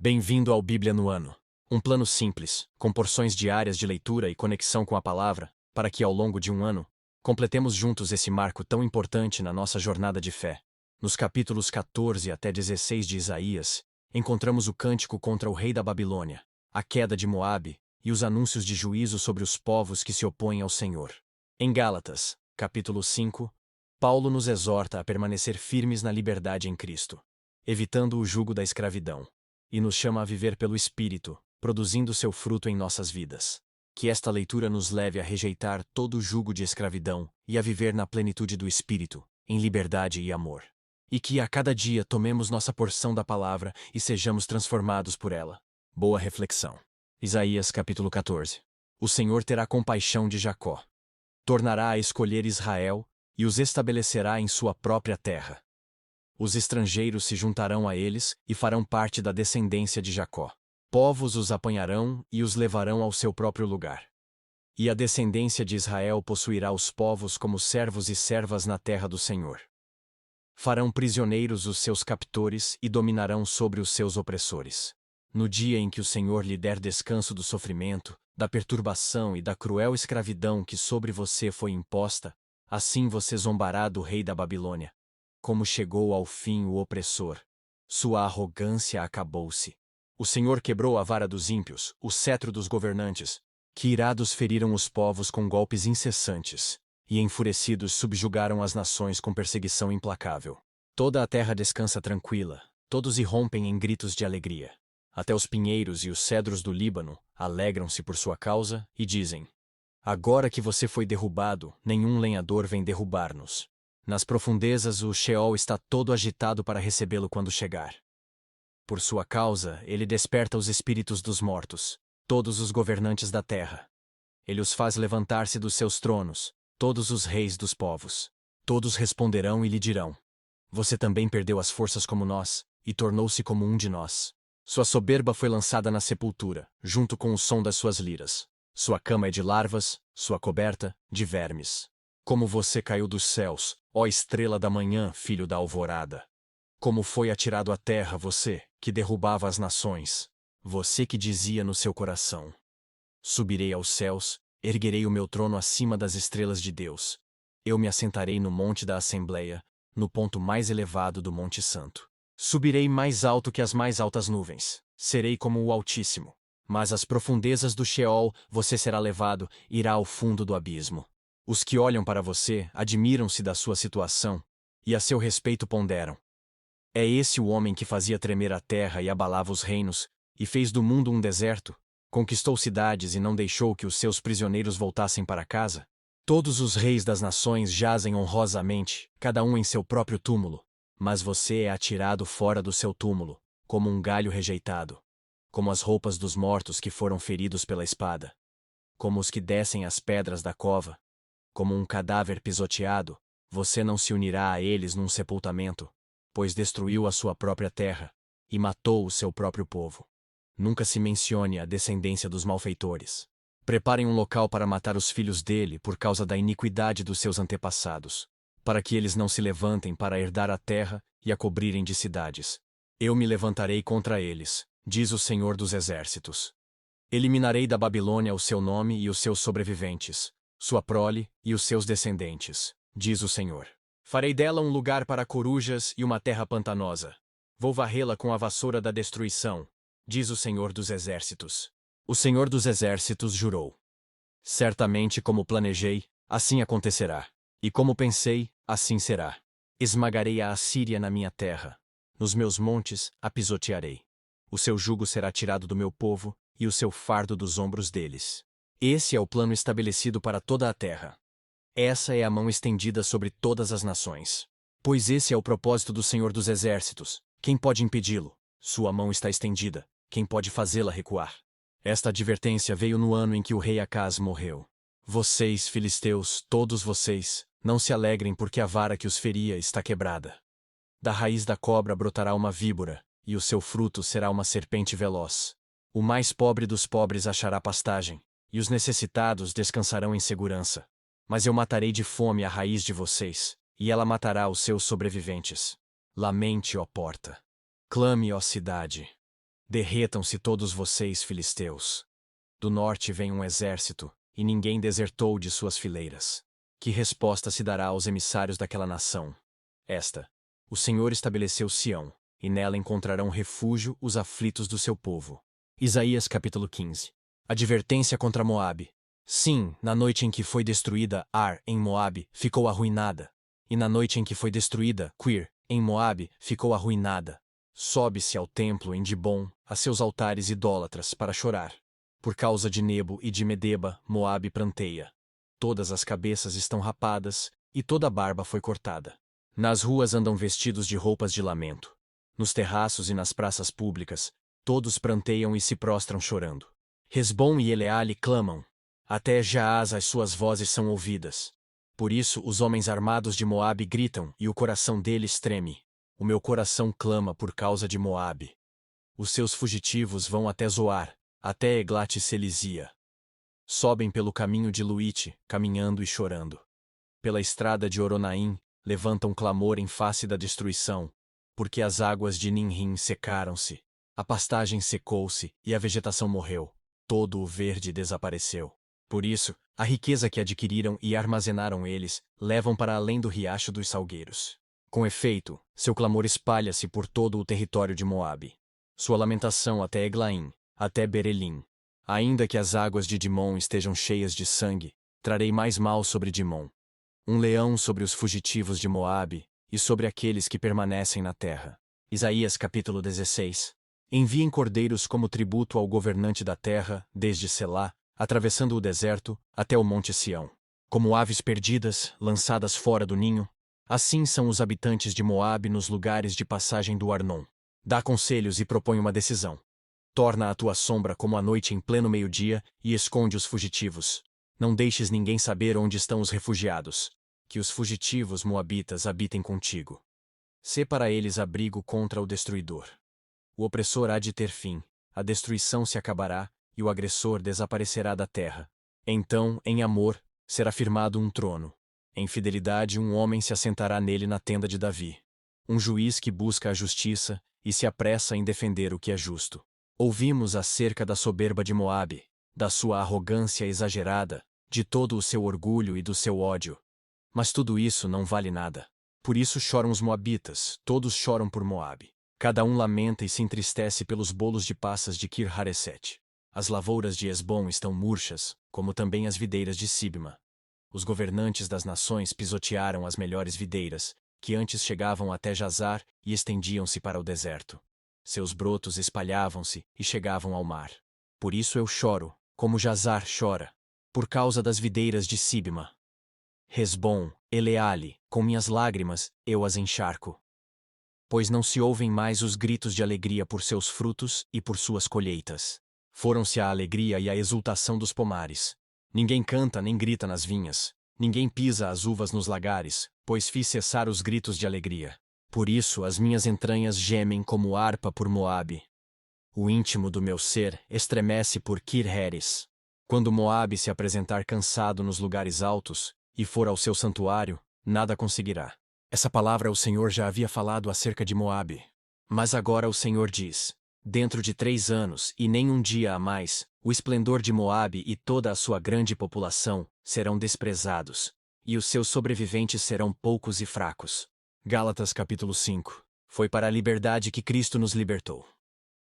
Bem-vindo ao Bíblia no Ano. Um plano simples, com porções diárias de leitura e conexão com a palavra, para que ao longo de um ano, completemos juntos esse marco tão importante na nossa jornada de fé. Nos capítulos 14 até 16 de Isaías, encontramos o cântico contra o rei da Babilônia, a queda de Moabe e os anúncios de juízo sobre os povos que se opõem ao Senhor. Em Gálatas, capítulo 5, Paulo nos exorta a permanecer firmes na liberdade em Cristo, evitando o jugo da escravidão, e nos chama a viver pelo Espírito, produzindo seu fruto em nossas vidas. Que esta leitura nos leve a rejeitar todo o jugo de escravidão e a viver na plenitude do Espírito, em liberdade e amor. E que a cada dia tomemos nossa porção da palavra e sejamos transformados por ela. Boa reflexão. Isaías capítulo 14. O Senhor terá compaixão de Jacó. Tornará a escolher Israel e os estabelecerá em sua própria terra. Os estrangeiros se juntarão a eles e farão parte da descendência de Jacó. Povos os apanharão e os levarão ao seu próprio lugar. E a descendência de Israel possuirá os povos como servos e servas na terra do Senhor. Farão prisioneiros os seus captores e dominarão sobre os seus opressores. No dia em que o Senhor lhe der descanso do sofrimento, da perturbação e da cruel escravidão que sobre você foi imposta, assim você zombará do rei da Babilônia. Como chegou ao fim o opressor. Sua arrogância acabou-se. O Senhor quebrou a vara dos ímpios, o cetro dos governantes, que irados feriram os povos com golpes incessantes, e enfurecidos subjugaram as nações com perseguição implacável. Toda a terra descansa tranquila, todos irrompem em gritos de alegria. Até os pinheiros e os cedros do Líbano alegram-se por sua causa e dizem: agora que você foi derrubado, nenhum lenhador vem derrubar-nos. Nas profundezas o Sheol está todo agitado para recebê-lo quando chegar. Por sua causa, ele desperta os espíritos dos mortos, todos os governantes da terra. Ele os faz levantar-se dos seus tronos, todos os reis dos povos. Todos responderão e lhe dirão: você também perdeu as forças como nós, e tornou-se como um de nós. Sua soberba foi lançada na sepultura, junto com o som das suas liras. Sua cama é de larvas, sua coberta, de vermes. Como você caiu dos céus, ó estrela da manhã, filho da alvorada! Como foi atirado à terra você, que derrubava as nações! Você que dizia no seu coração: subirei aos céus, erguerei o meu trono acima das estrelas de Deus. Eu me assentarei no monte da Assembleia, no ponto mais elevado do Monte Santo. Subirei mais alto que as mais altas nuvens. Serei como o Altíssimo. Mas às profundezas do Sheol você será levado, irá ao fundo do abismo. Os que olham para você admiram-se da sua situação, e a seu respeito ponderam: é esse o homem que fazia tremer a terra e abalava os reinos, e fez do mundo um deserto, conquistou cidades e não deixou que os seus prisioneiros voltassem para casa? Todos os reis das nações jazem honrosamente, cada um em seu próprio túmulo, mas você é atirado fora do seu túmulo, como um galho rejeitado, como as roupas dos mortos que foram feridos pela espada, como os que descem as pedras da cova. Como um cadáver pisoteado, você não se unirá a eles num sepultamento, pois destruiu a sua própria terra e matou o seu próprio povo. Nunca se mencione a descendência dos malfeitores. Preparem um local para matar os filhos dele por causa da iniquidade dos seus antepassados, para que eles não se levantem para herdar a terra e a cobrirem de cidades. Eu me levantarei contra eles, diz o Senhor dos Exércitos. Eliminarei da Babilônia o seu nome e os seus sobreviventes, sua prole e os seus descendentes, diz o Senhor. Farei dela um lugar para corujas e uma terra pantanosa. Vou varrê-la com a vassoura da destruição, diz o Senhor dos Exércitos. O Senhor dos Exércitos jurou: certamente como planejei, assim acontecerá. E como pensei, assim será. Esmagarei a Assíria na minha terra. Nos meus montes a pisotearei. O seu jugo será tirado do meu povo e o seu fardo dos ombros deles. Esse é o plano estabelecido para toda a terra. Essa é a mão estendida sobre todas as nações. Pois esse é o propósito do Senhor dos Exércitos. Quem pode impedi-lo? Sua mão está estendida. Quem pode fazê-la recuar? Esta advertência veio no ano em que o rei Acaz morreu. Vocês, filisteus, todos vocês, não se alegrem porque a vara que os feria está quebrada. Da raiz da cobra brotará uma víbora, e o seu fruto será uma serpente veloz. O mais pobre dos pobres achará pastagem, e os necessitados descansarão em segurança. Mas eu matarei de fome a raiz de vocês, e ela matará os seus sobreviventes. Lamente, ó porta. Clame, ó cidade. Derretam-se todos vocês, filisteus. Do norte vem um exército, e ninguém desertou de suas fileiras. Que resposta se dará aos emissários daquela nação? Esta: o Senhor estabeleceu Sião, e nela encontrarão refúgio os aflitos do seu povo. Isaías capítulo 15. Advertência contra Moabe. Sim, na noite em que foi destruída Ar, em Moabe, ficou arruinada. E na noite em que foi destruída Quir, em Moabe, ficou arruinada. Sobe-se ao templo em Dibom, a seus altares idólatras, para chorar. Por causa de Nebo e de Medeba, Moabe pranteia. Todas as cabeças estão rapadas, e toda a barba foi cortada. Nas ruas andam vestidos de roupas de lamento. Nos terraços e nas praças públicas, todos pranteiam e se prostram chorando. Hesbom e Eleale clamam. Até Jaaz as suas vozes são ouvidas. Por isso os homens armados de Moabe gritam, e o coração deles treme. O meu coração clama por causa de Moabe. Os seus fugitivos vão até Zoar, até Eglat-Selizia. Sobem pelo caminho de Luite, caminhando e chorando. Pela estrada de Oronaim, levantam clamor em face da destruição, porque as águas de Ninrim secaram-se, a pastagem secou-se e a vegetação morreu, todo o verde desapareceu. Por isso, a riqueza que adquiriram e armazenaram eles, levam para além do riacho dos salgueiros. Com efeito, seu clamor espalha-se por todo o território de Moabe. Sua lamentação até Eglaim, até Berelim. Ainda que as águas de Dimon estejam cheias de sangue, trarei mais mal sobre Dimon. Um leão sobre os fugitivos de Moabe, e sobre aqueles que permanecem na terra. Isaías capítulo 16. Enviem cordeiros como tributo ao governante da terra, desde Selá, atravessando o deserto, até o monte Sião. Como aves perdidas, lançadas fora do ninho, assim são os habitantes de Moabe nos lugares de passagem do Arnon. Dá conselhos e propõe uma decisão. Torna a tua sombra como a noite em pleno meio-dia e esconde os fugitivos. Não deixes ninguém saber onde estão os refugiados. Que os fugitivos moabitas habitem contigo. Sê para eles abrigo contra o destruidor. O opressor há de ter fim, a destruição se acabará, e o agressor desaparecerá da terra. Então, em amor, será firmado um trono. Em fidelidade um homem se assentará nele na tenda de Davi. Um juiz que busca a justiça e se apressa em defender o que é justo. Ouvimos acerca da soberba de Moabe, da sua arrogância exagerada, de todo o seu orgulho e do seu ódio. Mas tudo isso não vale nada. Por isso choram os moabitas, todos choram por Moabe. Cada um lamenta e se entristece pelos bolos de passas de Kir-Hareset. As lavouras de Hesbom estão murchas, como também as videiras de Sibma. Os governantes das nações pisotearam as melhores videiras, que antes chegavam até Jazar e estendiam-se para o deserto. Seus brotos espalhavam-se e chegavam ao mar. Por isso eu choro, como Jazar chora, por causa das videiras de Sibma. Hesbom, Eleale, com minhas lágrimas, eu as encharco. Pois não se ouvem mais os gritos de alegria por seus frutos e por suas colheitas. Foram-se a alegria e a exultação dos pomares. Ninguém canta nem grita nas vinhas. Ninguém pisa as uvas nos lagares, pois fiz cessar os gritos de alegria. Por isso as minhas entranhas gemem como harpa por Moabe. O íntimo do meu ser estremece por Kir-Heres. Quando Moabe se apresentar cansado nos lugares altos, e for ao seu santuário, nada conseguirá. Essa palavra o Senhor já havia falado acerca de Moabe. Mas agora o Senhor diz: dentro de 3 anos, e nem um dia a mais, o esplendor de Moabe e toda a sua grande população serão desprezados, e os seus sobreviventes serão poucos e fracos. Gálatas capítulo 5. Foi para a liberdade que Cristo nos libertou.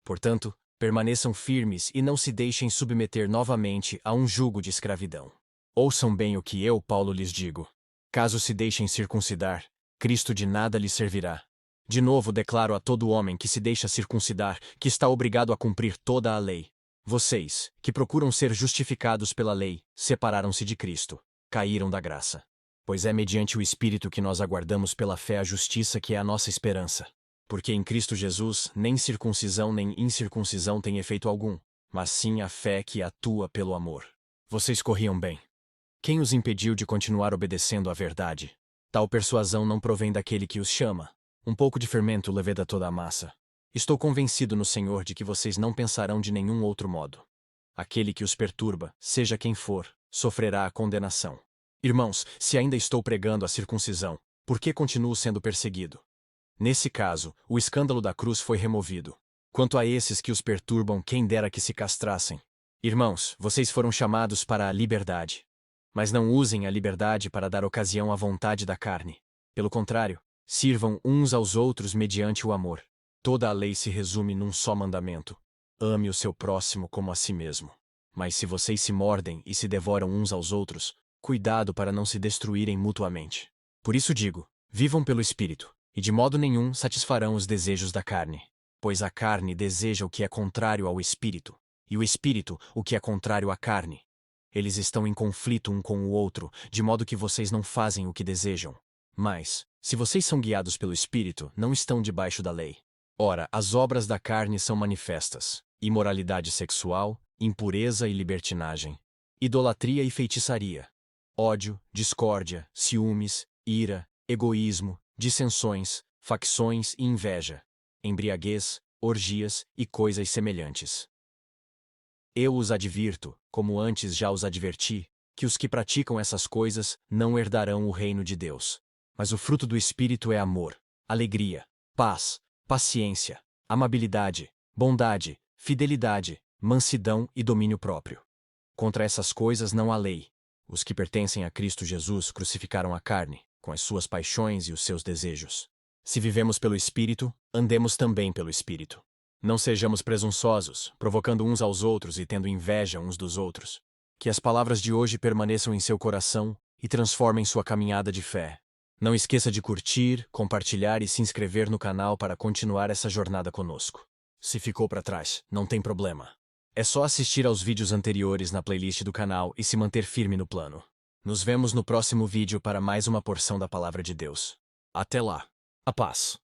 Portanto, permaneçam firmes e não se deixem submeter novamente a um jugo de escravidão. Ouçam bem o que eu, Paulo, lhes digo. Caso se deixem circuncidar, Cristo de nada lhes servirá. De novo declaro a todo homem que se deixa circuncidar que está obrigado a cumprir toda a lei. Vocês, que procuram ser justificados pela lei, separaram-se de Cristo, caíram da graça. Pois é mediante o Espírito que nós aguardamos pela fé a justiça que é a nossa esperança. Porque em Cristo Jesus nem circuncisão nem incircuncisão tem efeito algum, mas sim a fé que atua pelo amor. Vocês corriam bem. Quem os impediu de continuar obedecendo à verdade? Tal persuasão não provém daquele que os chama. Um pouco de fermento leveda toda a massa. Estou convencido no Senhor de que vocês não pensarão de nenhum outro modo. Aquele que os perturba, seja quem for, sofrerá a condenação. Irmãos, se ainda estou pregando a circuncisão, por que continuo sendo perseguido? Nesse caso, o escândalo da cruz foi removido. Quanto a esses que os perturbam, quem dera que se castrassem. Irmãos, vocês foram chamados para a liberdade. Mas não usem a liberdade para dar ocasião à vontade da carne. Pelo contrário, sirvam uns aos outros mediante o amor. Toda a lei se resume num só mandamento: ame o seu próximo como a si mesmo. Mas se vocês se mordem e se devoram uns aos outros, cuidado para não se destruírem mutuamente. Por isso digo, vivam pelo Espírito, e de modo nenhum satisfarão os desejos da carne. Pois a carne deseja o que é contrário ao Espírito, e o Espírito o que é contrário à carne. Eles estão em conflito um com o outro, de modo que vocês não fazem o que desejam. Mas, se vocês são guiados pelo Espírito, não estão debaixo da lei. Ora, as obras da carne são manifestas: imoralidade sexual, impureza e libertinagem, idolatria e feitiçaria, ódio, discórdia, ciúmes, ira, egoísmo, dissensões, facções e inveja, embriaguez, orgias e coisas semelhantes. Eu os advirto, como antes já os adverti, que os que praticam essas coisas não herdarão o reino de Deus. Mas o fruto do Espírito é amor, alegria, paz, paciência, amabilidade, bondade, fidelidade, mansidão e domínio próprio. Contra essas coisas não há lei. Os que pertencem a Cristo Jesus crucificaram a carne, com as suas paixões e os seus desejos. Se vivemos pelo Espírito, andemos também pelo Espírito. Não sejamos presunçosos, provocando uns aos outros e tendo inveja uns dos outros. Que as palavras de hoje permaneçam em seu coração e transformem sua caminhada de fé. Não esqueça de curtir, compartilhar e se inscrever no canal para continuar essa jornada conosco. Se ficou para trás, não tem problema. É só assistir aos vídeos anteriores na playlist do canal e se manter firme no plano. Nos vemos no próximo vídeo para mais uma porção da Palavra de Deus. Até lá. A paz.